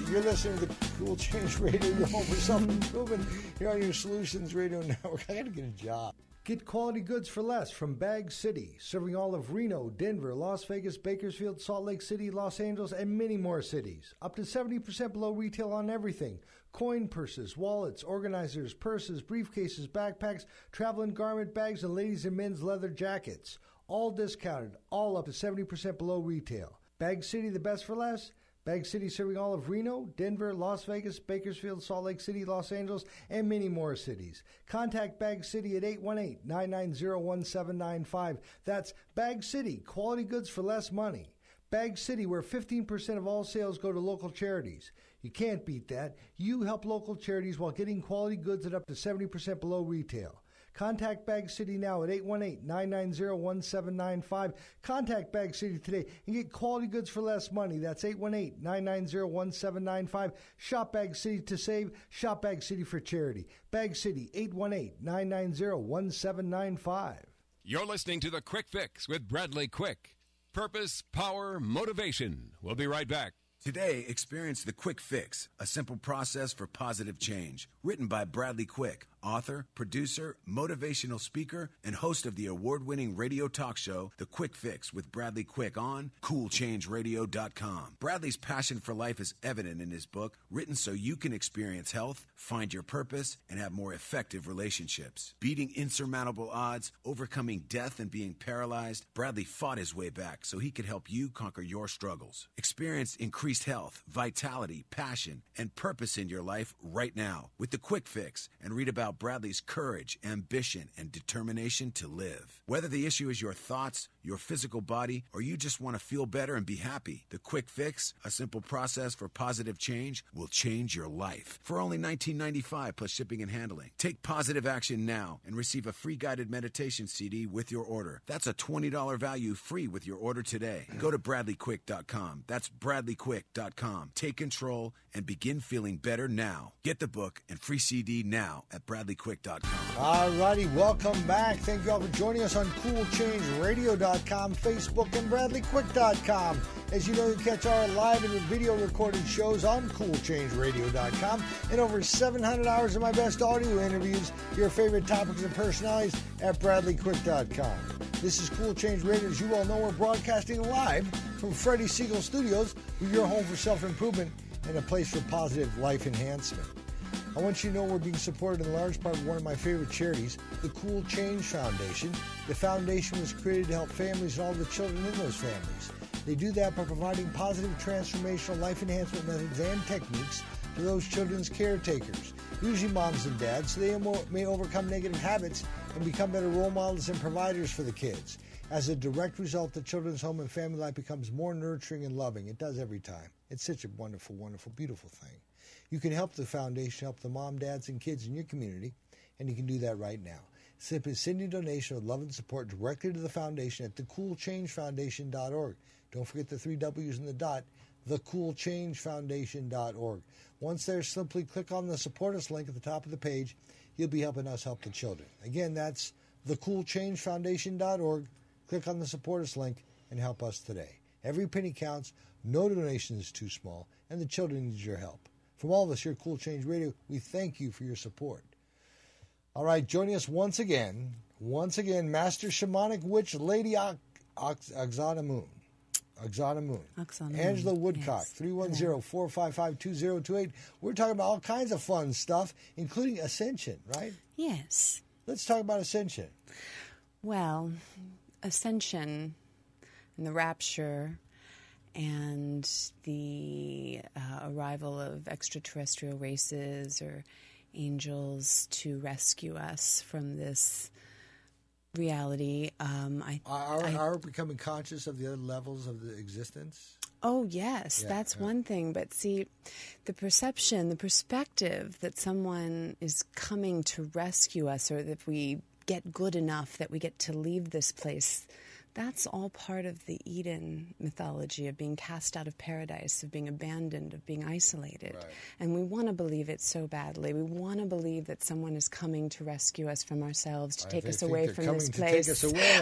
You're listening to the Cool Change Radio, your home for self-improvement here on your Solutions Radio Network. I got to get a job. Get quality goods for less from Bag City, serving all of Reno, Denver, Las Vegas, Bakersfield, Salt Lake City, Los Angeles, and many more cities. Up to 70% below retail on everything. Coin purses, wallets, organizers, purses, briefcases, backpacks, travel and garment bags, and ladies' and men's leather jackets. All discounted, all up to 70% below retail. Bag City, the best for less? Bag City serving all of Reno, Denver, Las Vegas, Bakersfield, Salt Lake City, Los Angeles, and many more cities. Contact Bag City at 818-990-1795. That's Bag City, quality goods for less money. Bag City, where 15% of all sales go to local charities. You can't beat that. You help local charities while getting quality goods at up to 70% below retail. Contact Bag City now at 818-990-1795. Contact Bag City today and get quality goods for less money. That's 818-990-1795. Shop Bag City to save. Shop Bag City for charity. Bag City, 818-990-1795. You're listening to The Quick Fix with Bradley Quick. Purpose, power, motivation. We'll be right back. Today, experience The Quick Fix, a simple process for positive change. Written by Bradley Quick, author, producer, motivational speaker, and host of the award-winning radio talk show, The Quick Fix with Bradley Quick on CoolChangeRadio.com. Bradley's passion for life is evident in his book, written so you can experience health, find your purpose, and have more effective relationships. Beating insurmountable odds, overcoming death, and being paralyzed, Bradley fought his way back so he could help you conquer your struggles. Experience increased health, vitality, passion, and purpose in your life right now with The Quick Fix, and read about Bradley's courage, ambition, and determination to live. Whether the issue is your thoughts, your physical body, or you just want to feel better and be happy, The Quick Fix, a simple process for positive change, will change your life. For only $19.95 plus shipping and handling. Take positive action now and receive a free guided meditation CD with your order. That's a $20 value free with your order today. Go to BradleyQuick.com. That's BradleyQuick.com. Take control and begin feeling better now. Get the book and free CD now at BradleyQuick.com. All righty, welcome back. Thank you all for joining us on CoolChangeRadio.com, Facebook, and BradleyQuick.com. As you know, you catch our live and video recorded shows on CoolChangeRadio.com and over 700 hours of my best audio interviews, your favorite topics and personalities at BradleyQuick.com. This is Cool Change Radio. As you all know, we're broadcasting live from Freddie Siegel Studios, with your home for self-improvement and a place for positive life enhancement. I want you to know we're being supported in large part by one of my favorite charities, the Cool Change Foundation. The foundation was created to help families and all the children in those families. They do that by providing positive, transformational life enhancement methods and techniques to those children's caretakers, usually moms and dads, so they may overcome negative habits and become better role models and providers for the kids. As a direct result, the children's home and family life becomes more nurturing and loving. It does every time. It's such a wonderful, wonderful, beautiful thing. You can help the foundation, help the mom, dads, and kids in your community, and you can do that right now. Simply send your donation of love and support directly to the foundation at thecoolchangefoundation.org. Don't forget the 3 W's and the dot, thecoolchangefoundation.org. Once there, simply click on the Support Us link at the top of the page. You'll be helping us help the children. Again, that's thecoolchangefoundation.org. Click on the Support Us link and help us today. Every penny counts, no donation is too small, and the children need your help. From all of us here at Cool Change Radio, we thank you for your support. All right, joining us once again, Master Shamanic Witch Lady Oxannamoon. Angela Woodcock, yes. 310-455-2028. We're talking about all kinds of fun stuff, including Ascension, right? Yes. Let's talk about Ascension. Well, Ascension and the rapture and the arrival of extraterrestrial races or angels to rescue us from this reality. Are we becoming conscious of the other levels of the existence? Oh, yes, that's one thing. But see, the perception, the perspective that someone is coming to rescue us, or that we get good enough that we get to leave this place, that's all part of the Eden mythology of being cast out of paradise, of being abandoned, of being isolated. Right. And we want to believe it so badly. We want to believe that someone is coming to rescue us from ourselves, to take us away from this place. Take us away.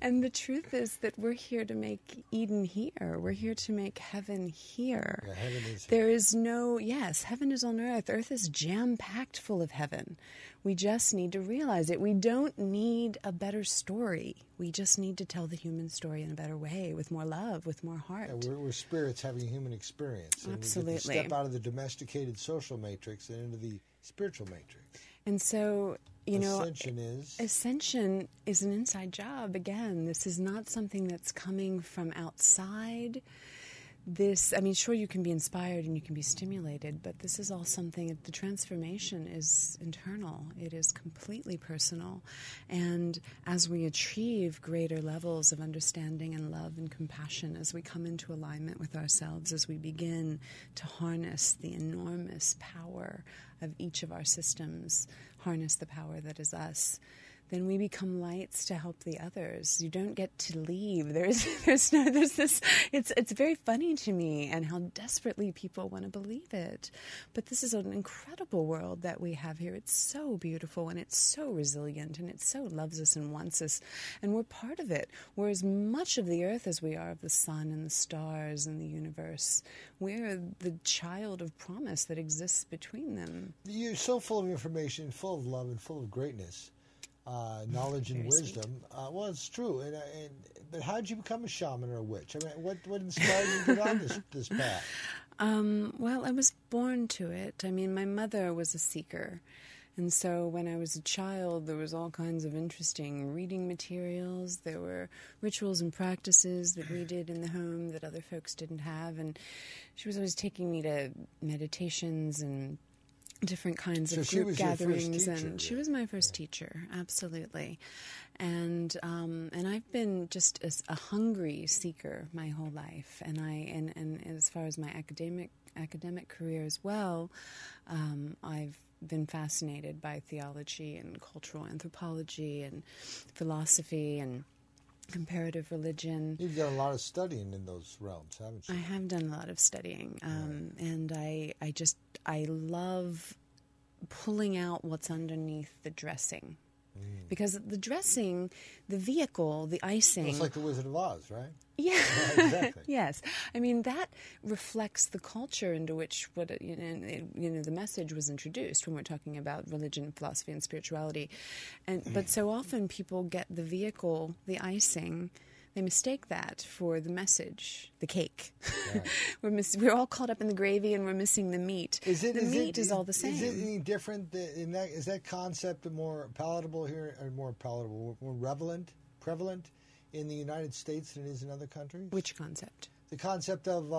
And the truth is that we're here to make Eden here. We're here to make heaven here. Yeah, heaven is here. There is no, heaven is on earth. Earth is jam-packed full of heaven. We just need to realize it. We don't need a better story. We just need to tell the human story in a better way, with more love, with more heart. Yeah, we're spirits having a human experience. Absolutely. And we get to step out of the domesticated social matrix and into the spiritual matrix. And so, Ascension is an inside job. Again, this is not something that's coming from outside. Sure, you can be inspired and you can be stimulated, but this is all something, the transformation is internal. It is completely personal. And as we achieve greater levels of understanding and love and compassion, as we come into alignment with ourselves, as we begin to harness the enormous power of each of our systems, harness the power that is us, then we become lights to help the others. You don't get to leave. There's this. It's very funny to me, and how desperately people want to believe it. But this is an incredible world that we have here. It's so beautiful, and it's so resilient, and it so loves us and wants us, and we're part of it. We're as much of the earth as we are of the sun and the stars and the universe. We're the child of promise that exists between them. You're so full of information, full of love, and full of greatness. Knowledge and wisdom. Well, it's true. But how did you become a shaman or a witch? I mean, what inspired you to get on this path? Well, I was born to it. I mean, my mother was a seeker. And so when I was a child, there was all kinds of interesting reading materials. There were rituals and practices that we did in the home that other folks didn't have. And she was always taking me to meditations and different kinds of group gatherings, and she was my first teacher, absolutely. And I've been just a hungry seeker my whole life, and as far as my academic career as well, I've been fascinated by theology and cultural anthropology and philosophy and comparative religion. You've done a lot of studying in those realms, haven't you? I have done a lot of studying, and I love pulling out what's underneath the dressing. Because the dressing, the vehicle, the icing... It's like the Wizard of Oz, right? Yeah. Exactly. Yes. I mean, that reflects the culture into which the message was introduced when we're talking about religion, philosophy, and spirituality. But so often people get the vehicle, the icing... They mistake that for the message, the cake. Right. We're all caught up in the gravy, and we're missing the meat. The meat is all the same. Is it any different in that? Is that concept more palatable here, or more prevalent in the United States than it is in other countries? Which concept? The concept of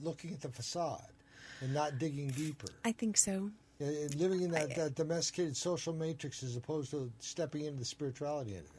looking at the facade and not digging deeper. I think so. Living in that domesticated social matrix as opposed to stepping into the spirituality end of it.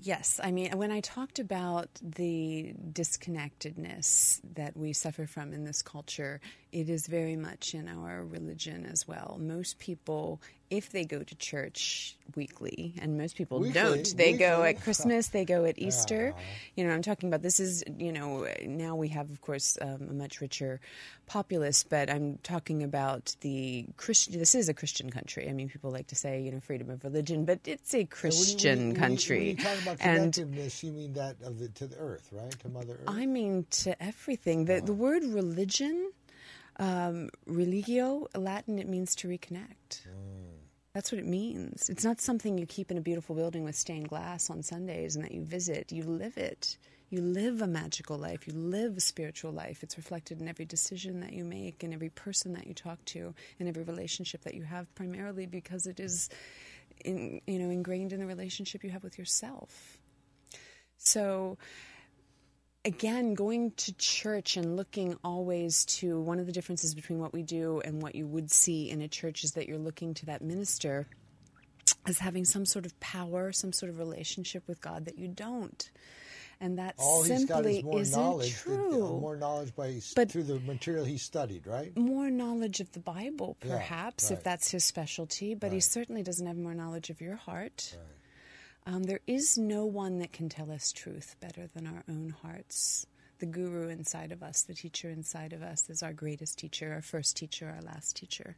Yes. I mean, when I talked about the disconnectedness that we suffer from in this culture, it is very much in our religion as well. Most people, if they go to church weekly, and most people don't. They go at Christmas, they go at Easter. I'm talking about, this is, now we have, of course, a much richer populace, but I'm talking about this is a Christian country. I mean, people like to say, freedom of religion, but it's a Christian country. When you talk about connectiveness, you mean that to the earth, right? To Mother Earth? I mean to everything. The word religion, religio, Latin, it means to reconnect. That's what it means. It's not something you keep in a beautiful building with stained glass on Sundays and that you visit. You live it. You live a magical life. You live a spiritual life. It's reflected in every decision that you make, in every person that you talk to, in every relationship that you have, primarily because it is ingrained in the relationship you have with yourself. So again, going to church and looking always to, one of the differences between what we do and what you would see in a church is that you're looking to that minister as having some sort of power, some sort of relationship with God that you don't. And that all simply he's got is isn't more knowledge, true. More knowledge through the material he studied, right? More knowledge of the Bible, perhaps, right. if that's his specialty, but he certainly doesn't have more knowledge of your heart. Right. There is no one that can tell us truth better than our own hearts. The guru inside of us, the teacher inside of us is our greatest teacher, our first teacher, our last teacher.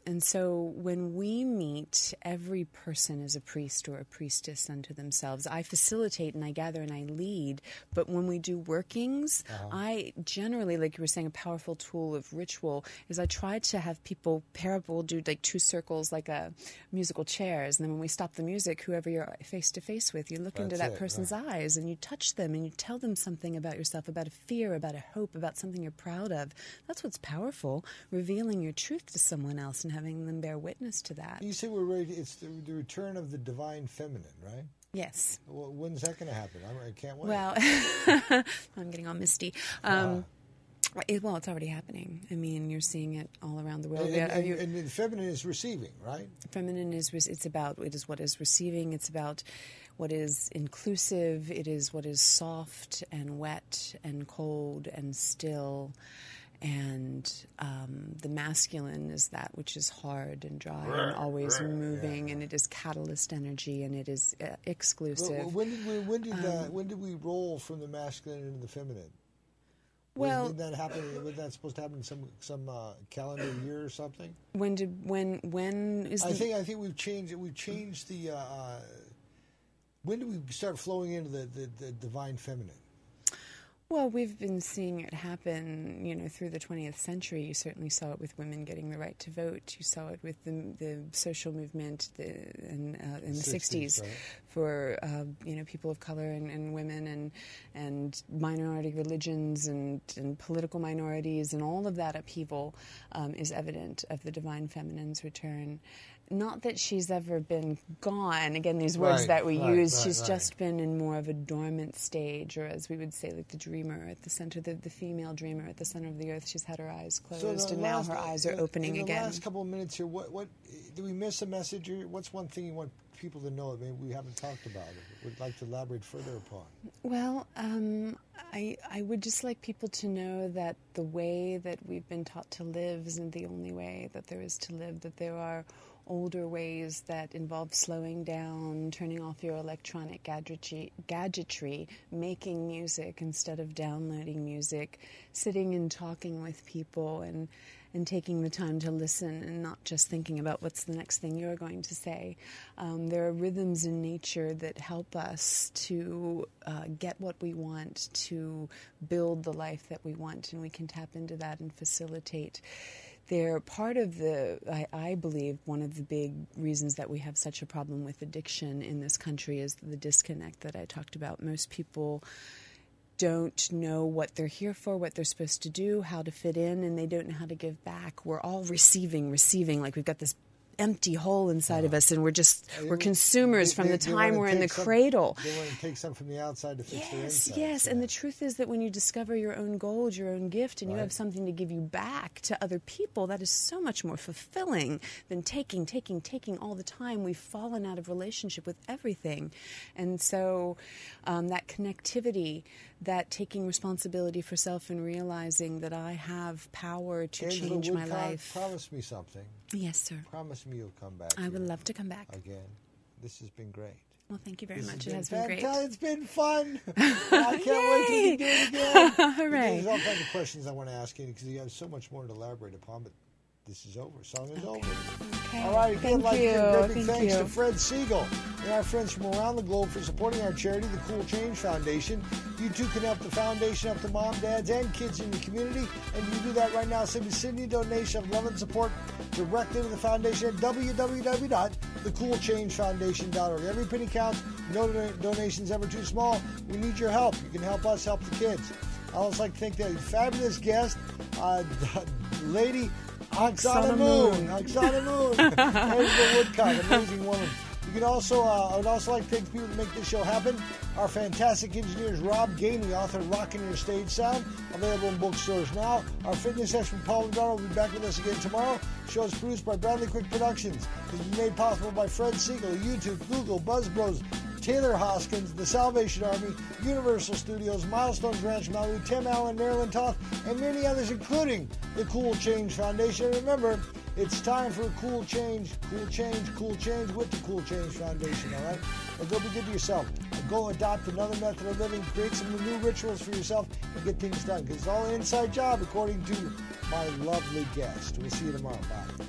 And so when we meet, every person is a priest or a priestess unto themselves. I facilitate and I gather and I lead, but when we do workings, I generally, like you were saying, a powerful tool of ritual is I try to have people pair up. We'll do like 2 circles like a musical chairs, and then when we stop the music, whoever you're face to face with, you look into that person's eyes and you touch them and you tell them something about yourself, about a fear, about a hope, about something you're proud of. That's what's powerful, revealing your truth to someone else and having them bear witness to that. You say we're ready. It's the return of the divine feminine, right? Yes. Well, when's that going to happen? I can't wait. Well, I'm getting all misty. It's already happening. I mean, you're seeing it all around the world. And the feminine is receiving, right? Feminine is what is receiving. It's about what is inclusive. It is what is soft and wet and cold and still. And the masculine is that which is hard and dry and always moving, and it is catalyst energy, and it is exclusive. When did we roll from the masculine into the feminine? Well, did that happen? Was that supposed to happen in some calendar year or something? When is? I think we've changed it. We've changed the. When do we start flowing into the divine feminine? Well, we've been seeing it happen, through the 20th century. You certainly saw it with women getting the right to vote. You saw it with the social movement in the 60s right? For people of color and women and minority religions and political minorities, and all of that upheaval is evident of the divine feminine's return. Not that she's ever been gone. Again, these words that we use, she's just been in more of a dormant stage, or as we would say, like the dreamer at the center, the female dreamer at the center of the earth. She's had her eyes closed, and now her eyes are opening again. In the last couple of minutes here, what do we miss a message? What's one thing you want people to know that maybe we haven't talked about, or would like to elaborate further upon? Well, I would just like people to know that the way that we've been taught to live isn't the only way that there is to live, that there are older ways that involve slowing down, turning off your electronic gadgetry, making music instead of downloading music, sitting and talking with people and taking the time to listen and not just thinking about what's the next thing you're going to say. There are rhythms in nature that help us to get what we want, to build the life that we want, and we can tap into that and facilitate. They're part of I believe, one of the big reasons that we have such a problem with addiction in this country is the disconnect that I talked about. Most people don't know what they're here for, what they're supposed to do, how to fit in, and they don't know how to give back. We're all receiving, like we've got this empty hole inside of us, and we're consumers from the time we're in the cradle. They want to take some from the outside to fix their inside. Yes, and the truth is that when you discover your own gold, your own gift, and you have something to give you back to other people, that is so much more fulfilling than taking all the time. We've fallen out of relationship with everything. And so that connectivity, that taking responsibility for self and realizing that I have power to change my life. Promise me something. Yes, sir. Promise me you'll come back. I would love to come back. Again. This has been great. Well, thank you very much. It has been great. It's been fun. I can't wait till you do it again. Hooray. There's all kinds of questions I want to ask you because you have so much more to elaborate upon, but this is over. Song is over. Okay. All right. Thank you. Thanks to Fred Siegel and our friends from around the globe for supporting our charity, the Cool Change Foundation. You too can help the foundation, help the mom, dads, and kids in the community. And you do that right now. Send a donation of love and support directly to the foundation at www.thecoolchangefoundation.org. Every penny counts. No donations ever too small. We need your help. You can help us help the kids. I also like to thank that fabulous guest, Lady Oxannamoon. Angela Woodcock, amazing woman. You can also, I would also like to thank people to make this show happen. Our fantastic engineers, Rob Gainey, author of Rockin' Your Stage Sound, available in bookstores now. Our fitness expert, Paul McDonald, will be back with us again tomorrow. The show is produced by Bradley Quick Productions. It is made possible by Fred Siegel, YouTube, Google, Buzz Bros, Taylor Hoskins, the Salvation Army, Universal Studios, Milestones Ranch, Malibu, Tim Allen, Marilyn Toth, and many others, including the Cool Change Foundation. And remember, it's time for a cool change with the Cool Change Foundation, all right? Now go be good to yourself. Go adopt another method of living, create some new rituals for yourself, and get things done, because it's all an inside job, according to my lovely guest. We'll see you tomorrow. Bye.